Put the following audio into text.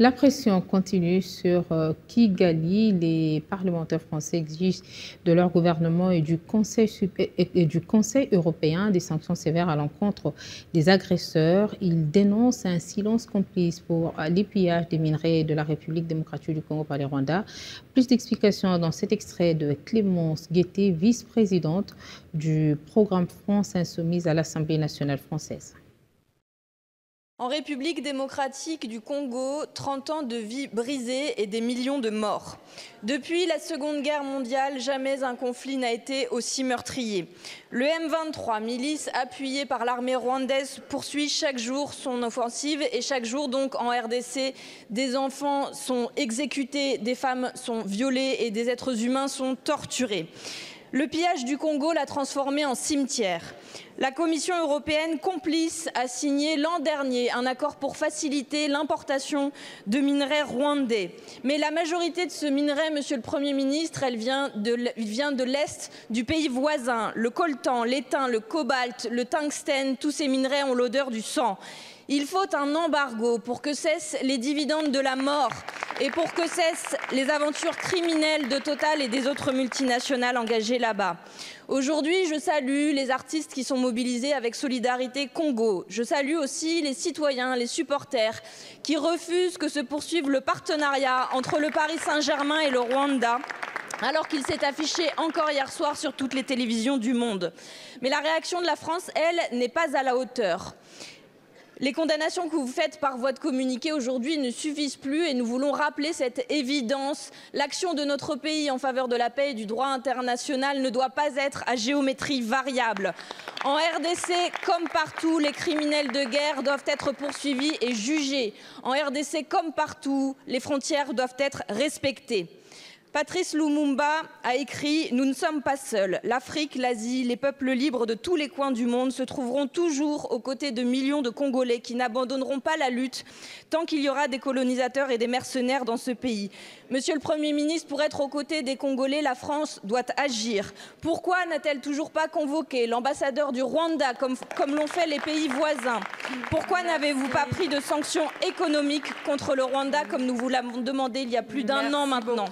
La pression continue sur Kigali. Les parlementaires français exigent de leur gouvernement et du Conseil européen des sanctions sévères à l'encontre des agresseurs. Ils dénoncent un silence complice pour les pillages des minerais de la République démocratique du Congo par les Rwandais. Plus d'explications dans cet extrait de Clémence Guettet, vice-présidente du programme France Insoumise à l'Assemblée nationale française. En République démocratique du Congo, 30 ans de vies brisées et des millions de morts. Depuis la Seconde Guerre mondiale, jamais un conflit n'a été aussi meurtrier. Le M23, milice appuyée par l'armée rwandaise, poursuit chaque jour son offensive et chaque jour donc en RDC, des enfants sont exécutés, des femmes sont violées et des êtres humains sont torturés. Le pillage du Congo l'a transformé en cimetière. La Commission européenne, complice, a signé l'an dernier un accord pour faciliter l'importation de minerais rwandais. Mais la majorité de ce minerai, Monsieur le Premier ministre, elle vient de l'Est du pays voisin. Le coltan, l'étain, le cobalt, le tungstène, tous ces minerais ont l'odeur du sang. Il faut un embargo pour que cessent les dividendes de la mort et pour que cessent les aventures criminelles de Total et des autres multinationales engagées là-bas. Aujourd'hui, je salue les artistes qui sont mobilisés avec Solidarité Congo. Je salue aussi les citoyens, les supporters qui refusent que se poursuive le partenariat entre le Paris Saint-Germain et le Rwanda, alors qu'il s'est affiché encore hier soir sur toutes les télévisions du monde. Mais la réaction de la France, elle, n'est pas à la hauteur. Les condamnations que vous faites par voie de communiqué aujourd'hui ne suffisent plus et nous voulons rappeler cette évidence. L'action de notre pays en faveur de la paix et du droit international ne doit pas être à géométrie variable. En RDC, comme partout, les criminels de guerre doivent être poursuivis et jugés. En RDC, comme partout, les frontières doivent être respectées. Patrice Lumumba a écrit « Nous ne sommes pas seuls. L'Afrique, l'Asie, les peuples libres de tous les coins du monde se trouveront toujours aux côtés de millions de Congolais qui n'abandonneront pas la lutte tant qu'il y aura des colonisateurs et des mercenaires dans ce pays. » Monsieur le Premier ministre, pour être aux côtés des Congolais, la France doit agir. Pourquoi n'a-t-elle toujours pas convoqué l'ambassadeur du Rwanda comme l'ont fait les pays voisins? Pourquoi n'avez-vous pas pris de sanctions économiques contre le Rwanda comme nous vous l'avons demandé il y a plus d'1 an maintenant?